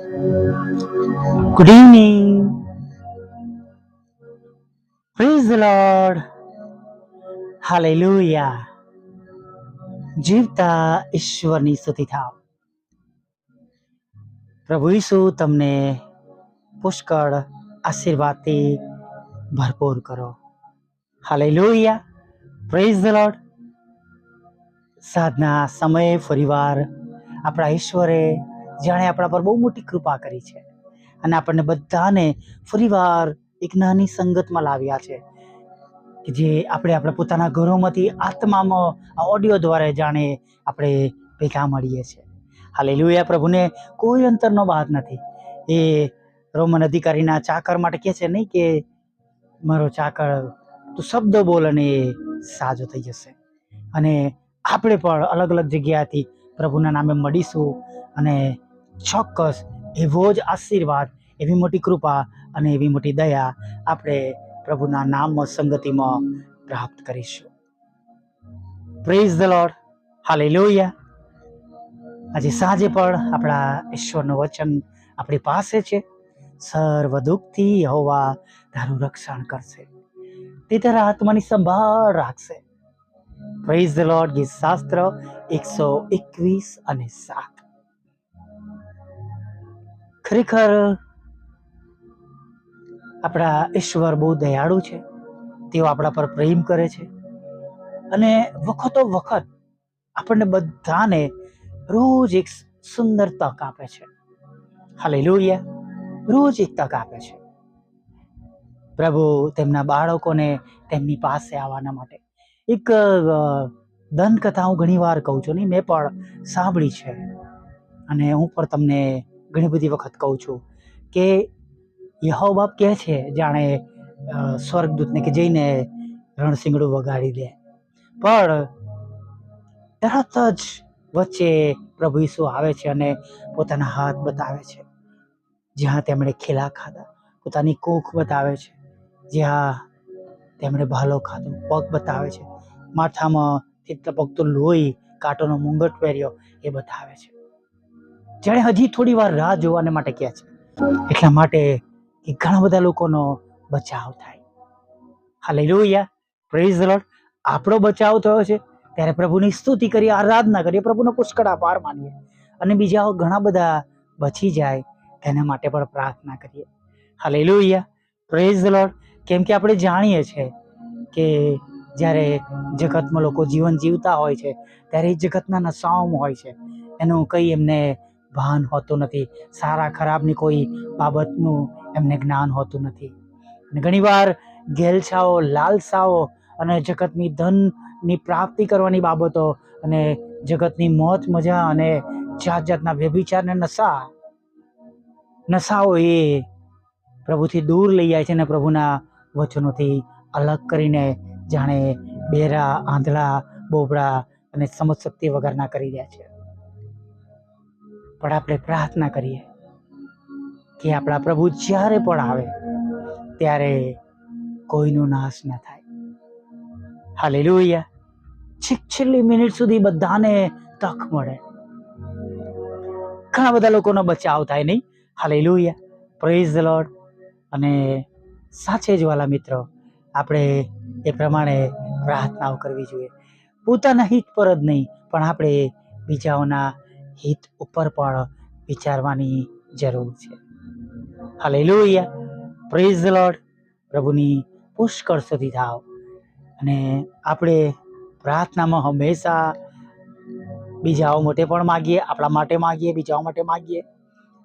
Good evening. Praise the Lord. Hallelujah. જીવતા ઈશ્વરની સ્તુતિ થાવ. પ્રભુ ઈસુ તમને પુષ્કળ આશીર્વાદથી ભરપૂર કરો. હાલેલુયા. Praise the Lord. સાધના સમયે ફરીવાર આપણા ઈશ્વરે જાણે આપણા પર બહુ મોટી કૃપા કરી છે અને આપણને બધાને ફરીવાર એક નાની સંગતમાં લાવ્યા છે કે જે આપણા પોતાના ઘરોમાંથી આત્મામાં આ ઓડિયો દ્વારા જાણે આપણે ભેગા મળીએ છીએ. હાલેલુયા. પ્રભુને કોઈ અંતરનો બાદ નથી. એ રોમન અધિકારીના ચાકર માટે કહે છે નહીં કે મારો ચાકર તું શબ્દ બોલ અને એ સાજો થઈ જશે. અને આપણે પણ અલગ અલગ જગ્યાથી પ્રભુના નામે મળીશું અને ચોક્કસ એવો જ આશીર્વાદ, એવી મોટી કૃપા અને એવી મોટી દયા આપણે પ્રભુના નામમાં સંગતિમાં પ્રાપ્ત કરીશું. Praise the lord. હાલેલુયા. આજે સાંજે પણ આપણા ઈશ્વરનું વચન આપણી પાસે છે. સર્વ દુઃખથી યહોવા તારું રક્ષણ કરશે, તે તારા આત્માની સંભાળ રાખશે. Praise the lord. ગીત શાસ્ત્ર 121 અને 7. ખરેખર આપણા ઈશ્વર બહુ દયાળુ છે. તેઓ આપણા પર પ્રેમ કરે છે અને વખતો વખત આપણને બધાને રોજ એક સુંદર તક આપે છે. હાલેલુયા. રોજ એક તક આપે છે પ્રભુ તેમના બાળકોને તેમની પાસે આવવાના માટે. એક દંતકથા હું ઘણી વાર કહું છું, નહીં મેં પણ સાંભળી છે અને હું પણ તમને ઘણી બધી વખત કહું છું કે યહોવા બાપ કહે છે જાણે સ્વર્ગદૂતને કે જઈને રણશીંગડું વગાડી દે, પણ તરત જ વચ્ચે પ્રભુ ઈસુ આવે છે અને પોતાના હાથ બતાવે છે જ્યાં તેમણે ખીલા ખાધા, પોતાની કોખ બતાવે છે જ્યાં તેમણે ભાલો ખાધો, પગ બતાવે છે, માથામાં ટપકતું લોહી, કાંટોનો મુંગટ પહેર્યો એ બતાવે છે. જાણે હજી થોડી વાર રાહ જોવાને માટે કહે છે, એટલા માટે કે ઘણા બધા લોકોનો બચાવ થાય. હાલેલુયા. Praise the lord. આપણો બચાવ થયો છે ત્યારે પ્રભુની સ્તુતિ કરીએ, આરાધના કરીએ, પ્રભુનો પુષ્કળ આભાર માનીએ અને બીજા ઘણા બધા બચી જાય તેના માટે પણ પ્રાર્થના કરીએ. હાલેલુયા. Praise the lord. કેમ કે આપણે જાણીએ છીએ કે જ્યારે જગતમાં લોકો જીવન જીવતા હોય છે ત્યારે એ જગતના નશાઓમાં હોય છે. એનું કંઈ એમને ભાન હોતું નથી, સારા ખરાબની કોઈ બાબતનું એમને જ્ઞાન હોતું નથી. અને ઘણીવાર ઘેલછાઓ, લાલસાઓ અને જગતની ધનની પ્રાપ્તિ કરવાની બાબતો અને જગતની મોજ મજા અને જાત જાતના વ્યભિચારને નશાઓ એ પ્રભુથી દૂર લઈ જાય છે અને પ્રભુના વચનોથી અલગ કરીને જાણે બેરા, આંધળા, બોબડા અને સમજ શક્તિ વગરના કરી દે છે. પણ આપણે પ્રાર્થના કરીએ કે આપણા પ્રભુ જ્યારે પણ આવે ત્યારે કોઈનો નાશ ન થાય. હાલેલુયા. છેલ્લી મિનિટ સુધી બધાને તક મળે, ઘણા બધા લોકોનો બચાવ થાય, નહીં? હાલેલુયા. Praise the lord. અને સાચે જ વાલા મિત્રો, આપણે એ પ્રમાણે પ્રાર્થનાઓ કરવી જોઈએ. પોતાના હિત પર જ નહીં પણ આપણે બીજાઓના હિત ઉપર પણ વિચારવાની જરૂર છે. હાલેલુયા. Praise the lord. પ્રભુની પુષ્કળ સ્તુતિ થાવ. અને આપણે પ્રાર્થનામાં હંમેશા બીજાઓ માટે પણ માગીએ, આપણા માટે માગીએ, બીજાઓ માટે માગીએ,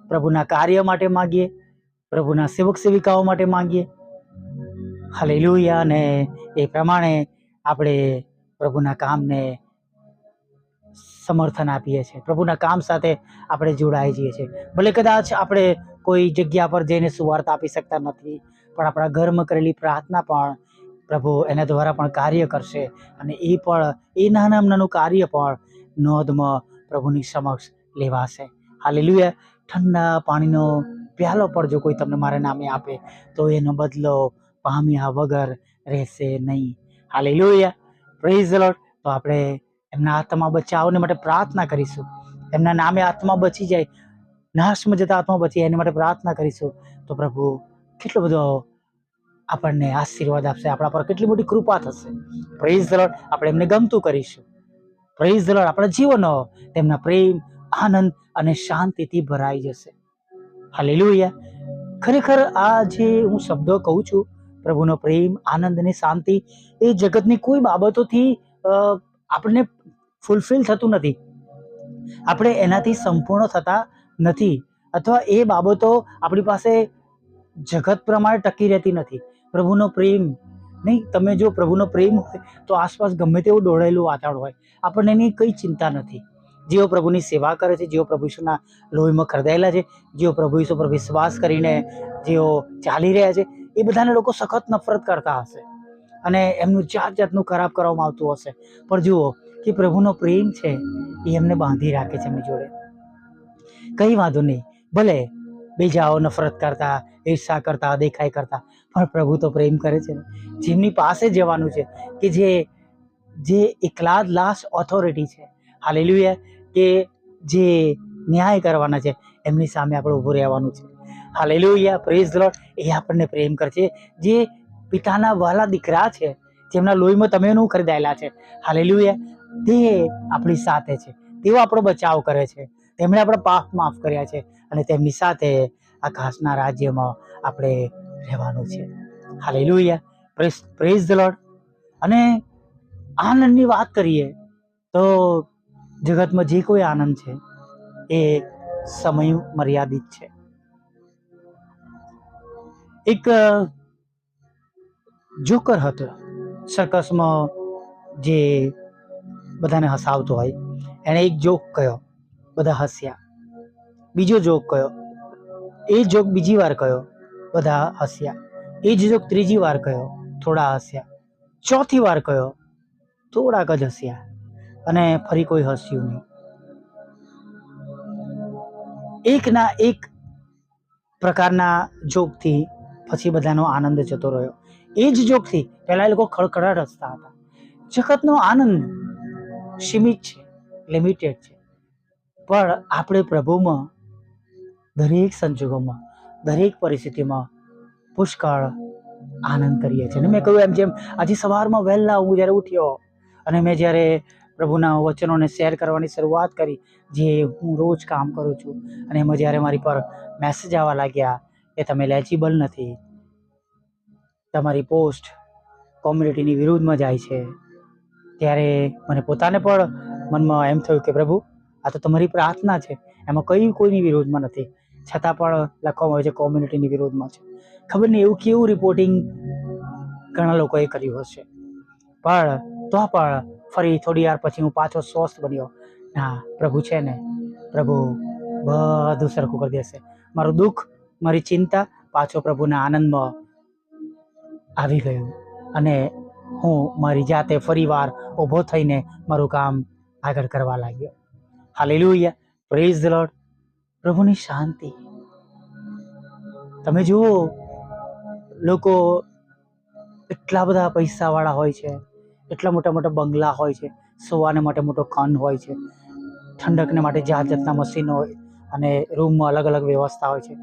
પ્રભુના કાર્ય માટે માગીએ, પ્રભુના સેવક સેવિકાઓ માટે માગીએ. હાલેલુયા. અને એ પ્રમાણે આપણે પ્રભુના કામને સમર્થન આપીએ છીએ, પ્રભુના કામ સાથે આપણે જોડાઈ જઈએ છીએ. ભલે કદાચ આપણે કોઈ જગ્યા પર જઈને સુવાર્તા આપી શકતા નથી, પણ આપણા ઘરમાં કરેલી પ્રાર્થના પણ પ્રભુ એના દ્વારા પણ કાર્ય કરશે અને એ નાનું કાર્ય પણ નોંધમાં પ્રભુની સમક્ષ લેવાશે. હાલેલુયા. ઠંડા પાણીનો પ્યાલો પણ જો કોઈ તમને મારા નામે આપે તો એનો બદલો પામ્યા વગર રહેશે નહીં. હાલેલુયા. Praise the lord. તો આપણે એમના આત્મા બચાવને માટે પ્રાર્થના કરીશું. એમના નામે આત્મા બચી જાય, નાશમાં જતા આત્મા બચી એની માટે પ્રાર્થના કરીશું તો પ્રભુ કેટલો બધો આપણને આશીર્વાદ આપશે, આપણા પર કેટલી મોટી કૃપા થશે. Praise the lord. આપણે એમને ગમતું કરીશું. Praise the lord. આપણા જીવનો તેમના પ્રેમ, આનંદ અને શાંતિથી ભરાઈ જશે. હાલેલુયા. ખરેખર આ જે હું શબ્દો કહું છું, પ્રભુનો પ્રેમ, આનંદ અને શાંતિ, એ જગતની કોઈ બાબતોથી આપણને ફૂલફિલ થતું નથી. આપણે એનાથી સંપૂર્ણ થતા નથી, અથવા એ બાબતો આપણી પાસે જગત પ્રમાણે ટકી રહેતી નથી. પ્રભુનો પ્રેમ નહીં, તમે જો પ્રભુનો પ્રેમ હોય તો આસપાસ ગમે તેવું દોડાયેલું વાતાવરણ હોય, આપણને એની કંઈ ચિંતા નથી. જેઓ પ્રભુની સેવા કરે છે, જેઓ પ્રભુ ઈસુના લોહીમાં ખરદાયેલા છે, જેઓ પ્રભુ ઈસુ પર વિશ્વાસ કરીને જેઓ ચાલી રહ્યા છે, એ બધાને લોકો સખત નફરત કરતા હશે અને એમનું જાત જાતનું ખરાબ કરવામાં આવતું હશે. પણ જુઓ કે પ્રભુનો પ્રેમ છે એ એમને બાંધી રાખે છે એમની જોડે. કંઈ વાંધો નહીં, ભલે બીજાઓ નફરત કરતા, ઈર્ષા કરતા, દેખાઈ કરતા, પણ પ્રભુ તો પ્રેમ કરે છે ને. જેમની પાસે જવાનું છે કે જે એકલા જ લાસ્ટ ઓથોરિટી છે, હાલેલુયા, કે જે ન્યાય કરવાના છે, એમની સામે આપણે ઊભું રહેવાનું છે. હાલેલુયા. Praise the Lord. એ આપણને પ્રેમ કરે છે, જે પિતાના વહાલા દીકરા છે, જેમના લોહીમાં તમે એનું ખરીદાયેલા છે. હાલેલુયા. તે આપણી સાથે છે, તેઓ આપણો બચાવ કરે છે, તેમણે આપણા પાપ માફ કર્યા છે અને તેમની સાથે આકાશના રાજ્યમાં આપણે રહેવાનું છે. હાલેલુયા. Praise the lord. અને આનંદની વાત કરીએ તો જગતમાં જે કોઈ આનંદ છે એ સમય મર્યાદિત છે. એક જોકર હતો સર્કસમાં, જે બધાને હસાવતો હોય. એણે એક જોક કહ્યો, બધા હસ્યા. બીજો જોક કહ્યો, એ જોક બીજી વાર કહ્યો, બધા હસ્યા. એ જ જોક ત્રીજી વાર કહ્યો, થોડા હસ્યા. ચોથી વાર કહ્યો, થોડાક જ હસ્યા, અને ફરી કોઈ હસ્યું નહીં. એકના એક પ્રકારના જોકથી પછી બધાનો આનંદ જતો રહ્યો. એ જ જોકથી પહેલા એ લોકો ખડખડાટ હસતા હતા. જગતનો આનંદ સીમિત છે, લિમિટેડ છે, પણ આપણે પ્રભુમાં દરેક સંજોગોમાં, દરેક પરિસ્થિતિમાં પુષ્કળ આનંદ કરીએ છીએ. અને મેં કહ્યું એમ, જેમ આજે સવારમાં વહેલા હું જ્યારે ઉઠ્યો અને મેં જ્યારે પ્રભુના વચનોને શેર કરવાની શરૂઆત કરી, જે હું રોજ કામ કરું છું, અને એમાં જ્યારે મારી પર મેસેજ આવવા લાગ્યા કે તમે લેજિબલ નથી, તમારી પોસ્ટ કોમ્યુનિટીની વિરુદ્ધમાં જાય છે, ત્યારે મને પોતાને પણ મનમાં એમ થયું કે પ્રભુ, આ તો તમારી પ્રાર્થના છે, એમાં કોઈની વિરોધમાં નથી, છતાં પણ લખવામાં આવે છે કોમ્યુનિટીની વિરોધમાં છે. ખબર નહીં એવું કેવું રિપોર્ટિંગ ઘણા લોકોએ કર્યું હશે, પણ તો પણ ફરી થોડી વાર પછી હું પાછો સ્વસ્થ બન્યો. ના, પ્રભુ છે ને, પ્રભુ બધું સરખું કરી દેશે. મારું દુઃખ, મારી ચિંતા પાછો પ્રભુના આનંદમાં આવી ગયું, અને હું મારી જાતે ફરી વાર ઊભો થઈને મારું કામ આગળ કરવા લાગ્યો. હાલેલુયા. Praise the lord. પ્રભુની શાંતિ. તમે જુઓ, લોકો એટલા બધા પૈસાવાળા હોય છે, એટલા મોટા મોટા બંગલા હોય છે, સુવાને માટે મોટો ખંડ હોય છે, ઠંડકને માટે જાત જાતના મશીનો હોય, અને રૂમમાં અલગ અલગ વ્યવસ્થા હોય છે,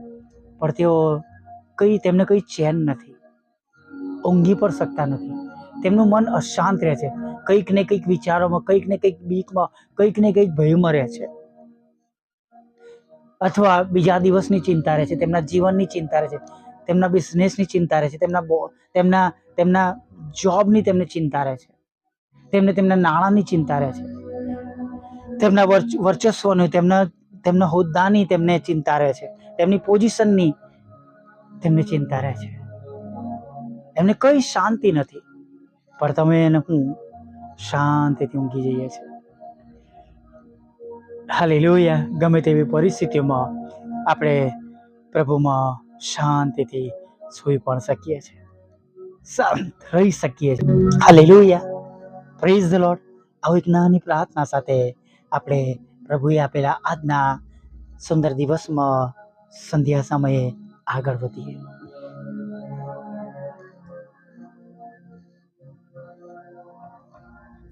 પણ તેમને કંઈ ચેન નથી, ઊંઘી પણ શકતા નથી. તેમનું મન અશાંત રહે છે, કંઈક ને કંઈક વિચારોમાં, કંઈક ને કંઈક બીકમાં, કંઈક ને કંઈક ભયમાં રહે છે, અથવા બીજા દિવસની ચિંતા રહે છે, તેમના જીવનની ચિંતા રહે છે, તેમના બિઝનેસની ચિંતા રહે છે, તેમના જોબની તેમને ચિંતા રહે છે, તેમના નાણાંની ચિંતા રહે છે, તેમના વર્ચસ્વની, તેમના હોદ્દાની તેમને ચિંતા રહે છે, તેમની પોઝિશનની તેમને ચિંતા રહે છે. એમને કઈ શાંતિ નથી. પણ તમે અને હું શાંતિથી ઊંઘી જઈએ છીએ. હાલેલુયા. ગમે તેવી પરિસ્થિતિમાં આપણે પ્રભુમાં શાંતિથી સૂઈ પણ શકીએ છીએ, શાંત રહી શકીએ છીએ. હાલેલુયા. Praise the lord. આવી એક નાની પ્રાર્થના સાથે આપણે પ્રભુએ આપેલા આજના સુંદર દિવસમાં સંધ્યા સમયે આગળ વધીએ.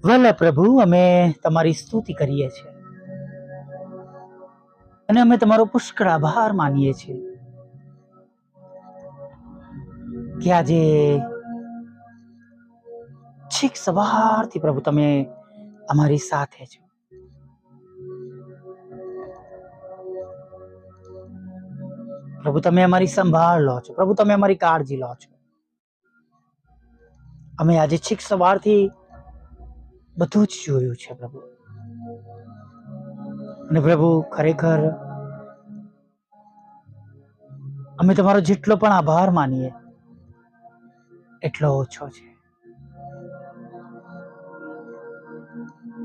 વલ્લભ પ્રભુ, અમે તમારી સ્તુતિ કરીએ છીએ. અને અમે તમારો પુષ્કળ આભાર માનીએ છીએ કે આજે છેક સવારથી પ્રભુ તમે અમારી સાથે છો. પ્રભુ તમે અમારી સંભાળ લો છો. પ્રભુ તમે અમારી કાળજી લો છો. અમે આજે છેક સવારથી બધું જ જોયું છે પ્રભુ. અને પ્રભુ ખરેખર અમે તમારો જેટલો પણ આભાર માનીએ એટલો ઓછો છે.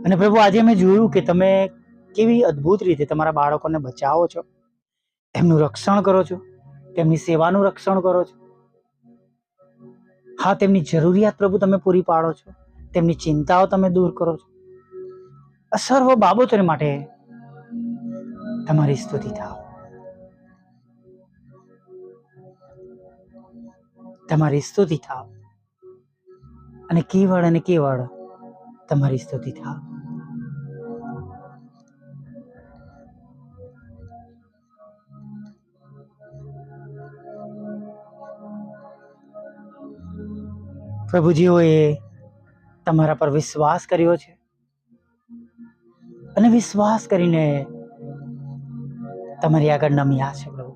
અને પ્રભુ આજે મેં જોયું કે તમે કેવી અદ્ભુત રીતે તમારા બાળકોને બચાવો છો, એમનું રક્ષણ કરો છો, તેમની સેવાનું રક્ષણ કરો છો. હા, તેમની જરૂરિયાત પ્રભુ તમે પૂરી પાડો છો, તેમની ચિંતાઓ તમે દૂર કરો છો. આ સર્વ બાબતોને માટે તમારી સ્તુતિ થાવ, તમારી સ્તુતિ થાવ, અને કેવળ તમારી સ્તુતિ થાવ. પ્રભુજીઓએ તમારા પર વિશ્વાસ કર્યો છે અને વિશ્વાસ કરીને તમારી આગળ નમ્યા છે પ્રભુ.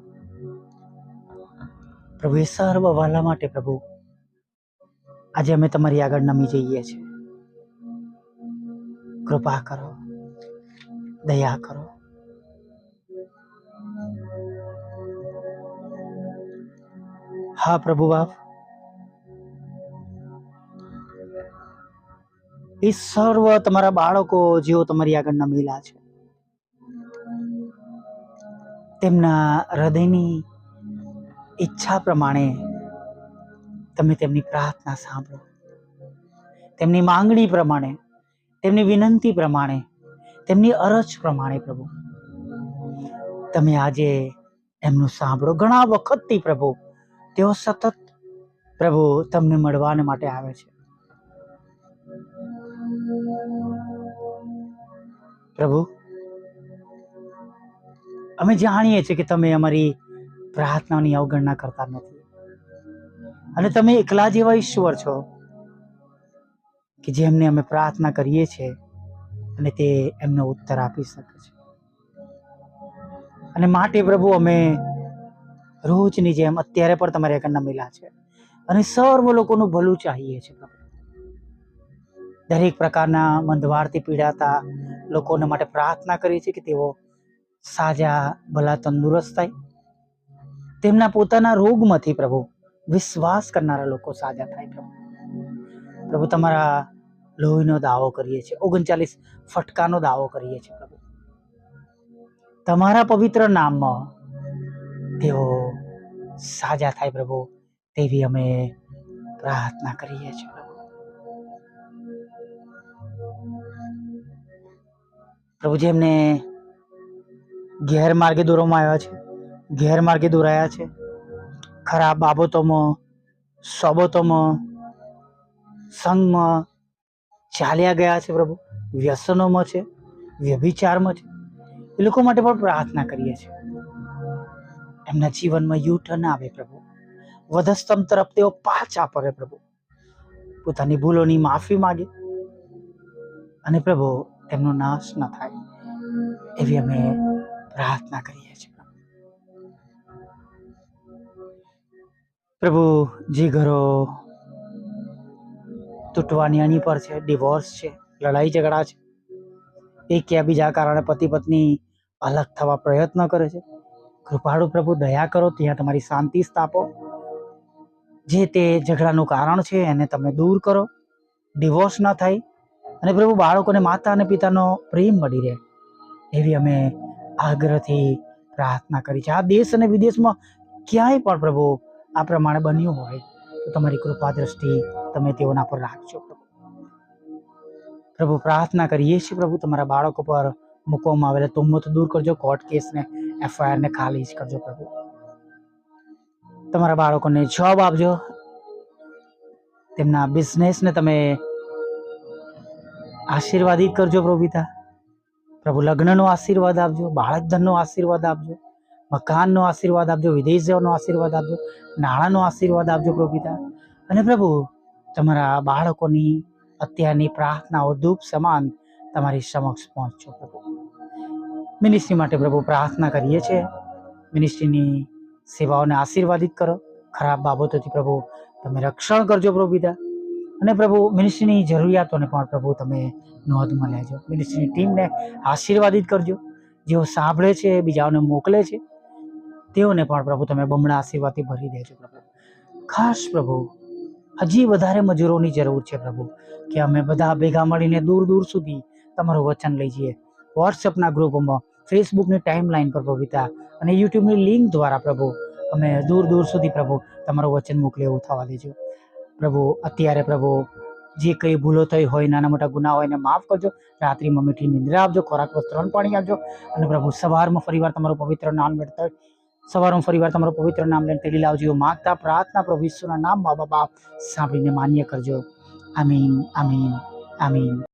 પ્રભુ એ સર્વ વાલા માટે પ્રભુ આજે અમે તમારી આગળ નમી જઈએ છીએ. કૃપા કરો, દયા કરો. હા પ્રભુ બાપ, એ સર્વ તમારા બાળકો જેઓ તમારી આગળ નમેલા છે, તેમના હૃદયની ઈચ્છા પ્રમાણે તમે તેમની પ્રાર્થના સાંભળો. તેમની માંગણી પ્રમાણે, તેમની વિનંતી પ્રમાણે, તેમની અરજ પ્રમાણે પ્રભુ તમે આજે એમનું સાંભળો. ઘણા વખતથી પ્રભુ તેઓ સતત પ્રભુ તમને મળવાને માટે આવે છે. પ્રભુ અમે જાણીએ છીએ કે તમે અમારી પ્રાર્થનાની અવગણના કરતા નથી, અને તમે એકલા જેવા ઈશ્વર છો કે જેમને અમે પ્રાર્થના કરીએ છીએ અને તે એમનો ઉત્તર આપી શકે છે. અને માટે પ્રભુ અમે રોજની જેમ અત્યારે પણ તમારી આગળ નમેલા છે અને સર્વ લોકોનું ભલું ચાહીએ છીએ પ્રભુ. દરેક પ્રકારના મંદવારથી પીડાતા લોકોને માટે પ્રાર્થના કરી છે કે તેઓ સાજા, ભલા, તંદુરસ્ત થાય. તેમના પોતાના રોગમાંથી પ્રભુ વિશ્વાસ કરનારા લોકો સાજા થાય પ્રભુ. પ્રભુ તમારા લોહીનો દાવો કરીએ છીએ, 39 ફટકાનો દાવો કરીએ છીએ પ્રભુ. તમારા પવિત્ર નામમાં તેઓ સાજા થાય પ્રભુ, તેવી અમે પ્રાર્થના કરીએ છીએ. પ્રભુ જેમને ગેરમાર્ગે દોરવામાં આવ્યા છે, ગેરમાર્ગે દોરાયા છે, ખરાબ બાબતોમાં, સોબતોમાં, સંગમાં ચાલ્યા ગયા છે પ્રભુ, વ્યસનોમાં છે, વ્યભિચારમાં છે, એ લોકો માટે પણ પ્રાર્થના કરીએ છીએ. એમના જીવનમાં યુટર્ન આવે પ્રભુ, વધસ્તંભ તરફ તેઓ પાછા ફરે પ્રભુ, પોતાની ભૂલોની માફી માગે અને પ્રભુ તેમનો નાશ ન થાય એવી અમે પ્રાર્થના કરીએ છીએ. પ્રભુ જે ઘરો તૂટવાની અણી પર છે, ડિવોર્સ છે, લડાઈ ઝઘડા છે, એક કે બીજા કારણે પતિ પત્ની અલગ થવા પ્રયત્ન કરે છે, કૃપાળુ પ્રભુ દયા કરો, ત્યાં તમારી શાંતિ સ્થાપો. જે તે ઝઘડાનું કારણ છે એને તમે દૂર કરો, ડિવોર્સ ન થાય, અને પ્રભુ બાળકોને માતા અને પિતાનો પ્રેમ મળી રહે એવી અમે આગ્રહથી પ્રાર્થના કરી છે. આ દેશ અને વિદેશમાં ક્યાંય પણ પ્રભુ આ પ્રમાણે બન્યું હોય તો તમારી કૃપા દ્રષ્ટિ તમે તેઓના પર રાખજો પ્રભુ. પ્રાર્થના કરીએ છીએ પ્રભુ, તમારા બાળકો પર મૂકવામાં આવેલા તુમ્મત દૂર કરજો, કોર્ટ કેસને, FIR ને ખાલી કરજો પ્રભુ. તમારા બાળકોને જોબ આપજો, તેમના બિઝનેસને તમે આશીર્વાદિત કરજો પ્રભુ પિતા. પ્રભુ લગ્નનો આશીર્વાદ આપજો, બાળક ધનનો આશીર્વાદ આપજો, મકાનનો આશીર્વાદ આપજો, વિદેશ જવાનો આશીર્વાદ આપજો, નાણાંનો આશીર્વાદ આપજો પ્રભુ પિતા. અને પ્રભુ તમારા બાળકોની અત્યારની પ્રાર્થનાઓ ધૂપ સમાન તમારી સમક્ષ પહોંચજો પ્રભુ. મિનિસ્ટ્રી માટે પ્રભુ પ્રાર્થના કરીએ છીએ. મિનિસ્ટ્રીની સેવાઓને આશીર્વાદિત કરો. ખરાબ બાબતોથી પ્રભુ તમે રક્ષણ કરજો પ્રભુ પિતા. અને પ્રભુ મિનિસ્ટ્રીની જરૂરિયાતોને પણ પ્રભુ તમે નોંધમાં લેજો. મિનિસ્ટ્રીની ટીમને આશીર્વાદિત કરજો. જેઓ સાંભળે છે, બીજાઓને મોકલે છે, તેઓને પણ પ્રભુ તમે બમણા આશીર્વાદથી ભરી દેજો પ્રભુ. ખાસ પ્રભુ હજી વધારે મજૂરોની જરૂર છે પ્રભુ, કે અમે બધા ભેગા મળીને દૂર દૂર સુધી તમારું વચન લઈ જઈએ. વોટ્સઅપના ગ્રુપોમાં, ફેસબુકની ટાઈમલાઈન પર પ્રભુ પિતા, અને યુટ્યુબની લિંક દ્વારા પ્રભુ અમે દૂર દૂર સુધી પ્રભુ તમારું વચન મોકલે એવું થવા દેજો પ્રભુ. અત્યારે પ્રભુ જે કંઈ ભૂલો થઈ હોય, નાના મોટા ગુના હોય એને માફ કરજો. રાત્રિમાં મીઠી નિંદ્રા આપજો, ખોરાક વસ્ત્ર પાણી આપજો. અને પ્રભુ સવારમાં ફરીવાર તમારું પવિત્ર નામ લેતા સવારમાં ફરીવાર તમારું પવિત્ર નામ લઈને તેડી લાવજો. માગતા પ્રાર્થના પ્રભુ ઈસુના નામમાં બાપ સાંભળીને માન્ય કરજો. આમીન, આમીન, આમીન.